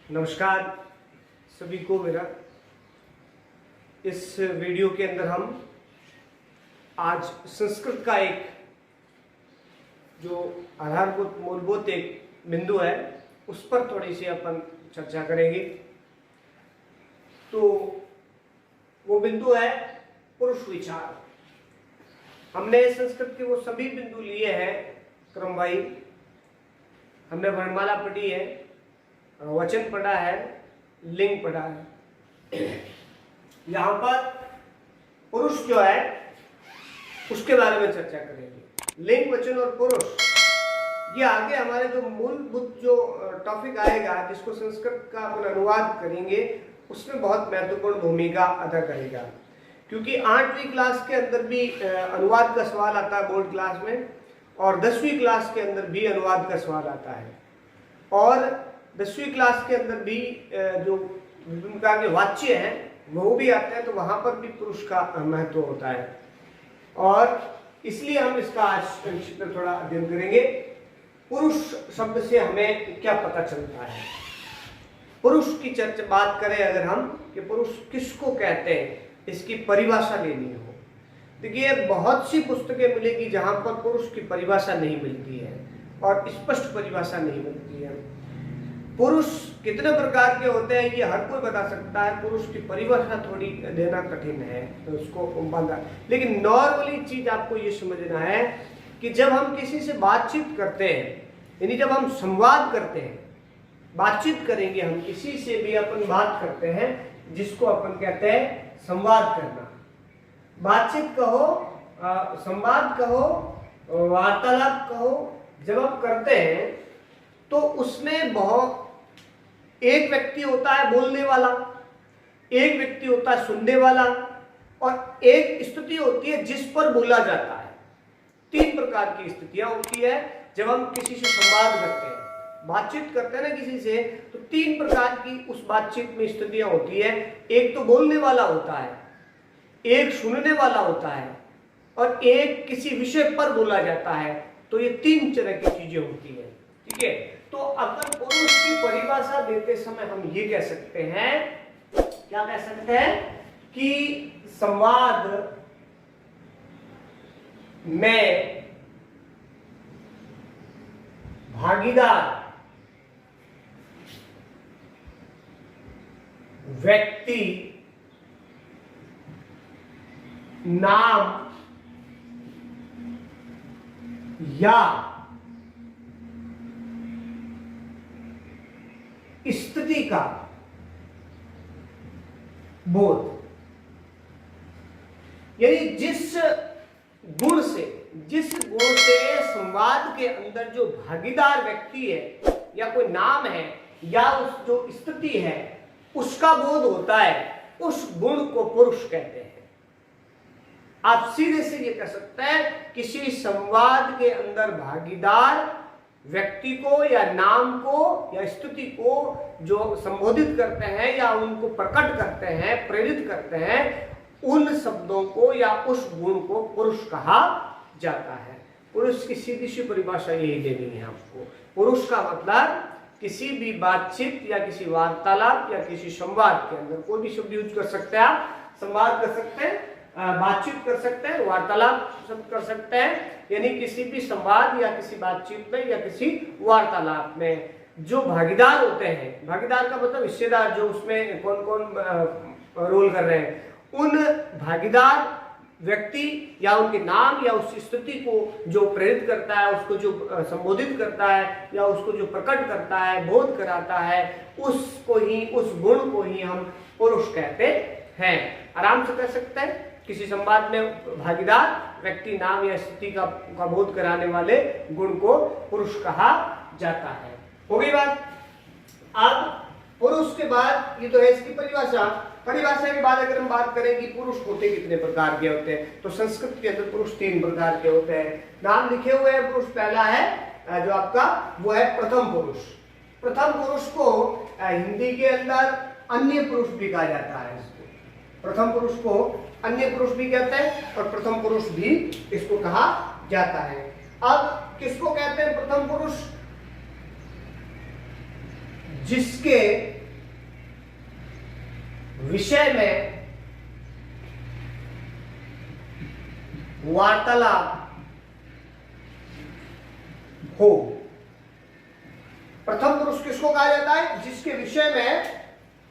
नमस्कार सभी को मेरा। इस वीडियो के अंदर हम आज संस्कृत का एक जो आधारभूत मूलभूत एक बिंदु है उस पर थोड़ी सी अपन चर्चा करेंगे। तो वो बिंदु है पुरुष विचार। हमने संस्कृत के वो सभी बिंदु लिए हैं क्रमवाही। हमने वर्णमाला पढ़ी है, वचन पढ़ा है, लिंग पढ़ा है। यहाँ पर पुरुष जो है उसके बारे में चर्चा करेंगे। लिंग, वचन और पुरुष ये आगे हमारे जो मूलभूत जो टॉपिक आएगा जिसको संस्कृत का अपन अनुवाद करेंगे उसमें बहुत महत्वपूर्ण भूमिका अदा करेगा। क्योंकि 8वीं क्लास के अंदर भी अनुवाद का सवाल आता है बोर्ड क्लास में, और 10वीं क्लास के अंदर भी अनुवाद का सवाल आता है, और 10वीं क्लास के अंदर भी जो विभिन्न प्रकार के वाच्य हैं वो भी आते हैं। तो वहां पर भी पुरुष का महत्व होता है, और इसलिए हम इसका आज संक्षिप्त में थोड़ा अध्ययन करेंगे। पुरुष शब्द से हमें क्या पता चलता है। पुरुष की चर्चा बात करें अगर हम कि पुरुष किसको कहते हैं, इसकी परिभाषा लेनी हो, देखिए बहुत सी पुस्तकें मिलेगी जहां पर पुरुष की परिभाषा नहीं मिलती है और स्पष्ट परिभाषा नहीं मिलती है। पुरुष कितने प्रकार के होते हैं ये हर कोई बता सकता है, पुरुष की परिभाषा थोड़ी देना कठिन है तो उसको बांधा। लेकिन नॉर्मली चीज आपको ये समझना है कि जब हम किसी से बातचीत करते हैं, यानी जब हम संवाद करते हैं, बातचीत करेंगे, हम किसी से भी अपन बात करते हैं जिसको अपन कहते हैं संवाद करना। बातचीत कहो, संवाद कहो, वार्तालाप कहो, जब हम करते हैं तो उसमें बहुत एक व्यक्ति होता है बोलने वाला, एक व्यक्ति होता है सुनने वाला, और एक स्थिति होती है जिस पर बोला जाता है। 3 प्रकार की स्थितियां होती है जब हम किसी से संवाद करते हैं, बातचीत करते हैं ना किसी से, तो 3 प्रकार की उस बातचीत में स्थितियां होती है। एक तो बोलने वाला होता है, एक सुनने वाला होता है, और एक किसी विषय पर बोला जाता है। तो ये 3 तरह की चीजें होती है, ठीक है। तो अपन पुरुष की परिभाषा देते समय हम ये कह सकते हैं, क्या कह सकते हैं कि संवाद में भागीदार व्यक्ति नाम या स्थिति का बोध, यानी जिस गुण से संवाद के अंदर जो भागीदार व्यक्ति है या कोई नाम है या उस जो स्थिति है उसका बोध होता है, उस गुण को पुरुष कहते हैं। आप सीधे से ये कह सकते हैं किसी संवाद के अंदर भागीदार व्यक्ति को या नाम को या स्थिति को जो संबोधित करते हैं या उनको प्रकट करते हैं, प्रेरित करते हैं, उन शब्दों को या उस गुण को पुरुष कहा जाता है। पुरुष की सीधी सी परिभाषा यही देनी है आपको। पुरुष का मतलब किसी भी बातचीत या किसी वार्तालाप या किसी संवाद के अंदर कोई भी शब्द यूज कर सकते हैं आप, संवाद कर सकते हैं, बातचीत कर सकते हैं, वार्तालाप शब्द कर सकते हैं, यानी किसी भी संवाद या किसी बातचीत में या किसी वार्तालाप में जो भागीदार होते हैं, भागीदार का मतलब हिस्सेदार, जो उसमें कौन कौन रोल कर रहे हैं, उन भागीदार व्यक्ति या उनके नाम या उस स्थिति को जो प्रेरित करता है, उसको जो संबोधित करता है या उसको जो प्रकट करता है, बोध कराता है, उसको ही, उस गुण को ही हम पुरुष कहते हैं। आराम से कह सकते हैं किसी संवाद में भागीदार व्यक्ति नाम या स्थिति का बोध कराने वाले गुण को पुरुष कहा जाता है। हो गई बात। अब पुरुष के बाद ये तो है इसकी परिभाषा। परिभाषा के बाद अगर हम बात करें कि पुरुष होते कितने प्रकार के होते हैं, तो संस्कृत के अंदर पुरुष 3 प्रकार के होते हैं। नाम लिखे हुए हैं पुरुष। पहला है जो आपका वो है प्रथम पुरुष। प्रथम पुरुष को हिंदी के अंदर अन्य पुरुष भी कहा जाता है। इसको प्रथम पुरुष को अन्य पुरुष भी कहते हैं और प्रथम पुरुष भी इसको कहा जाता है। अब किसको कहते हैं प्रथम पुरुष? जिसके विषय में वार्तालाप हो। प्रथम पुरुष किसको कहा जाता है? जिसके विषय में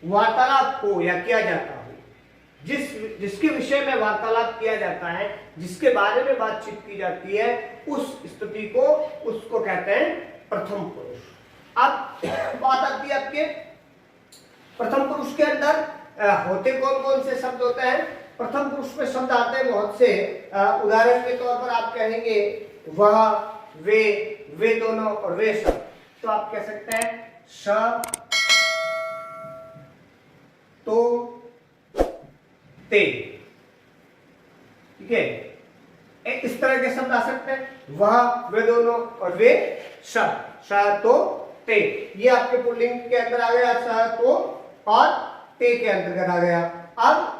वार्तालाप हो या किया जाता हो, जिसके विषय में वार्तालाप किया जाता है, जिसके बारे में बातचीत की जाती है, उस स्थिति को उसको कहते हैं प्रथम पुरुष। अब बात आती है आपके प्रथम पुरुष के अंदर होते कौन कौन से शब्द होते हैं? प्रथम पुरुष में शब्द आते हैं बहुत से। उदाहरण के तौर पर आप कहेंगे वह, वे दोनों और वे सब। तो आप कह सकते हैं स, तो, ते। ठीक है, इस तरह के शब्द आ सकते हैं। वह, वे दोनों और वे सब। स, तो, ते, ये आपके पुल्लिंग के अंदर आ गया। स, तो और ते के अंतर्गत आ गया। अब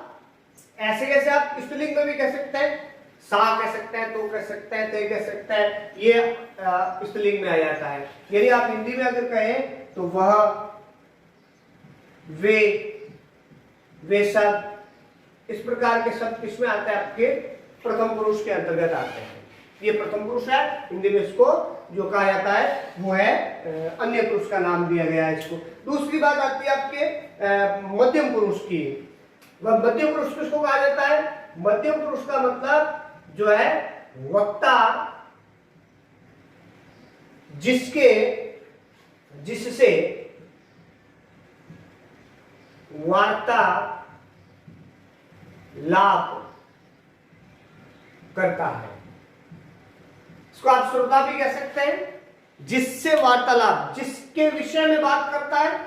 ऐसे कैसे आप स्त्रीलिंग में भी कह सकते हैं, सा कह सकते हैं, तो कह सकते हैं, ते कह सकते हैं, ये स्त्रीलिंग में आ जाता है। यदि आप हिंदी में अगर कहें तो वह, वे सब, इस प्रकार के शब्द किसमें आते हैं? आपके प्रथम पुरुष के अंतर्गत आते हैं। ये प्रथम पुरुष है। हिंदी में इसको जो कहा जाता है वो है अन्य पुरुष का नाम दिया गया है इसको। दूसरी बात आती है आपके मध्यम पुरुष की। वह मध्यम पुरुष किसको कहा जाता है? मध्यम पुरुष का मतलब जो है वक्ता, जिससे वार्ता लाभ करता है। इसको आप श्रोता भी कह सकते हैं। जिससे वार्तालाप, जिसके विषय में बात करता है,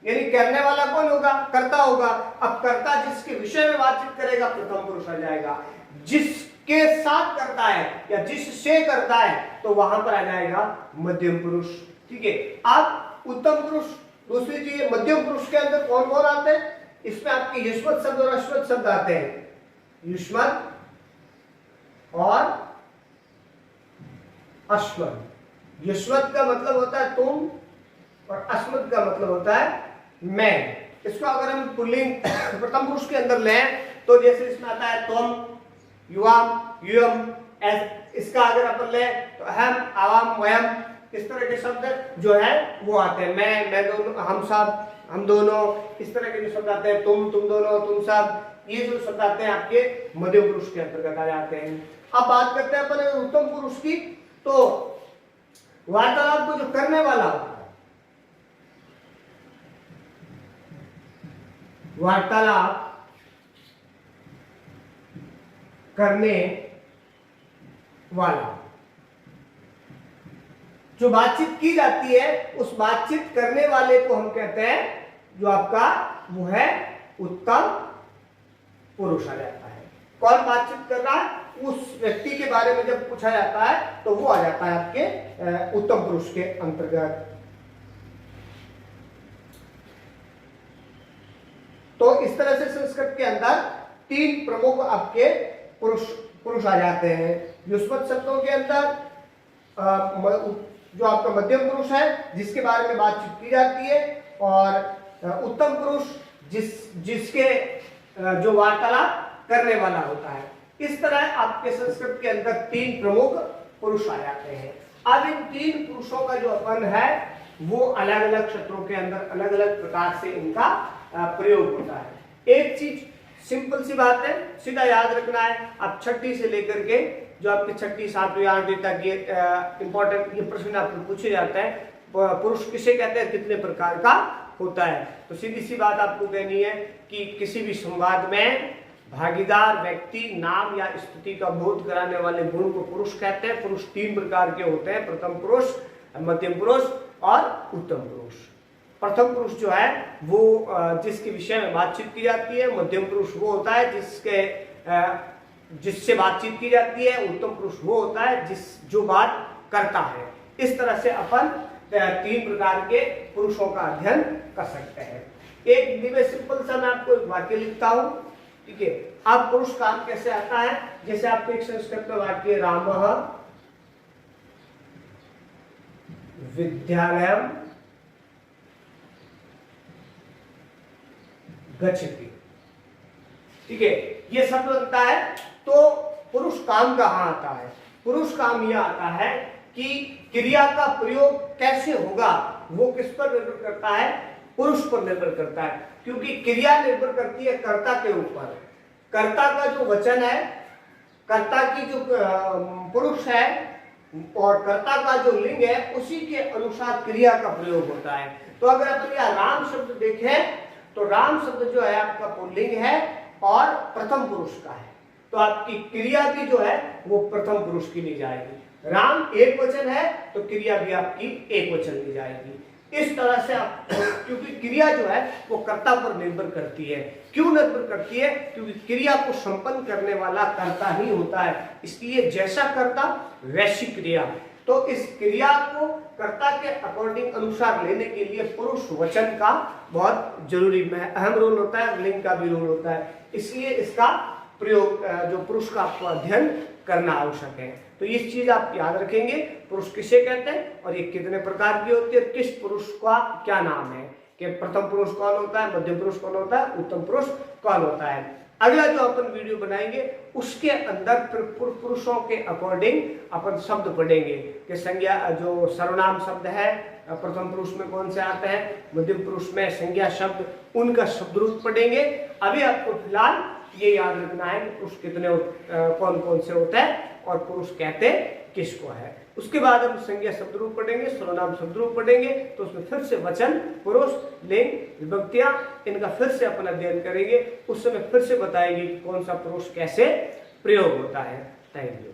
यानी करने वाला कौन होगा? कर्ता होगा। अब कर्ता जिसके विषय में बातचीत करेगा प्रथम पुरुष आ जाएगा। जिसके साथ करता है या जिससे करता है तो वहां पर आ जाएगा मध्यम पुरुष। ठीक है। अब उत्तम पुरुष, दूसरी चीज, मध्यम पुरुष के अंदर कौन कौन आते हैं? इसमें आपके युष्मत शब्द और अश्वत शब्द आते हैं। युष्मत और अश्वत। युष्मत का मतलब होता है तुम और अश्वत का मतलब होता है मैं। इसको अगर हम पुल्लिंग प्रथम पुरुष के अंदर लें तो जैसे इसमें आता है तुम, युवाम, युयम। इसका अगर अपन लें तो हम, आवाम, वयम, इस तरह के शब्द जो है वो आते हैं। मैं दोनों, हम सब, हम दोनों, इस तरह के जो शब्द आते हैं, तुम दोनों, तुम सब, ये जो शब्द आते हैं आपके मध्यम पुरुष के अंतर्गत आ जाते हैं। अब बात करते हैं अपन उत्तम पुरुष की। तो वार्तालाप को जो करने वाला होता है, वार्तालाप करने वाला, जो बातचीत की जाती है उस बातचीत करने वाले को हम कहते हैं जो आपका वो है उत्तम पुरुष आ जाता है। कौन बातचीत कर रहा है उस व्यक्ति के बारे में जब पूछा जाता है तो वो आ जाता है आपके उत्तम पुरुष के अंतर्गत। तो इस तरह से संस्कृत के अंदर तीन प्रमुख आपके पुरुष आ जाते हैं। युष्मत शब्दों के अंदर जो आपका मध्यम पुरुष है जिसके बारे में बातचीत की जाती है, और उत्तम पुरुष जिसके जो वार्तालाप करने वाला होता है। इस तरह आपके संस्कृत के अंदर तीन प्रमुख पुरुष आ जाते हैं। अब इन तीन पुरुषों का जो अपन है वो अलग अलग क्षेत्रों के अंदर अलग अलग प्रकार से इनका प्रयोग होता है। एक चीज सिंपल सी बात है, सीधा याद रखना है। आप छठी से लेकर के जो आपकी छठी, सातवीं, आठवीं तक ये इंपॉर्टेंट ये प्रश्न आपको पूछे जाता है, पुरुष किसे कहते हैं, कितने प्रकार का होता है। तो सीधी सी बात आपको कहनी है कि किसी भी संवाद में भागीदार व्यक्ति नाम या स्थिति का बोध कराने वाले गुण को पुरुष कहते हैं। पुरुष तीन प्रकार के होते हैं, प्रथम पुरुष, मध्यम पुरुष और उत्तम पुरुष। प्रथम पुरुष जो है वो जिसके विषय में बातचीत की जाती है, मध्यम पुरुष वो होता है जिससे बातचीत की जाती है, उत्तम पुरुष वो होता है जो बात करता है। इस तरह से अपन तीन प्रकार के पुरुषों का अध्ययन कर सकते हैं। एक हिंदी में सिंपल सा मैं आपको एक वाक्य लिखता हूं, ठीक है। अब पुरुष काम कैसे आता है, जैसे आपके एक संस्कृत में वाक्य रामः विद्यालयम गच्छति। ठीक है, ये शब्द बनता है। तो पुरुष काम कहाँ आता है? पुरुष काम यह आता है कि क्रिया का प्रयोग कैसे होगा वो किस पर निर्भर करता है? पुरुष पर निर्भर करता है, क्योंकि क्रिया निर्भर करती है कर्ता के ऊपर। कर्ता का जो वचन है, कर्ता की जो पुरुष है और कर्ता का जो लिंग है, उसी के अनुसार क्रिया का प्रयोग होता है। तो अगर अपन यहाँ राम शब्द देखें तो राम शब्द जो है आपका पुल्लिंग है और प्रथम पुरुष का है, तो आपकी क्रिया की जो है वो प्रथम पुरुष की ली जाएगी। राम एक वचन है तो क्रिया भी आपकी एक वचन ली जाएगी। इस तरह से आप, क्योंकि क्रिया जो है वो कर्ता पर निर्भर करती है। क्यों निर्भर करती है? क्योंकि क्रिया को संपन्न करने वाला कर्ता ही होता है, इसलिए जैसा कर्ता वैसी क्रिया। तो इस क्रिया को कर्ता के अकॉर्डिंग अनुसार लेने के लिए पुरुष वचन का बहुत जरूरी अहम रोल होता है, लिंग का भी रोल होता है, इसलिए इसका प्रयोग जो पुरुष का आपको अध्ययन करना आवश्यक है। तो ये चीज आप याद रखेंगे, पुरुष किसे कहते हैं और ये कितने प्रकार की होती है, किस पुरुष का क्या नाम है, कि प्रथम पुरुष कौन होता है, मध्यम पुरुष कौन होता है, उत्तम पुरुष कौन होता है। अगला जो अपन वीडियो बनाएंगे उसके अंदर फिर पुरुषों के अकॉर्डिंग अपन शब्द पढ़ेंगे कि संज्ञा जो सर्वनाम शब्द है प्रथम पुरुष में कौन से आते हैं, मध्यम पुरुष में संज्ञा शब्द, उनका शब्द रूप पढ़ेंगे। अभी आपको फिलहाल ये याद रखना है कि पुरुष कितने कौन कौन से होते हैं और पुरुष कहते किसको है। उसके बाद हम संज्ञा शब्द रूप पढ़ेंगे, सर्वनाम शब्द रूप पढ़ेंगे, तो उसमें फिर से वचन, पुरुष, लिंग, विभक्तियां, इनका फिर से अपन अध्ययन करेंगे। उस समय फिर से बताएंगे कि कौन सा पुरुष कैसे प्रयोग होता है। Thank you.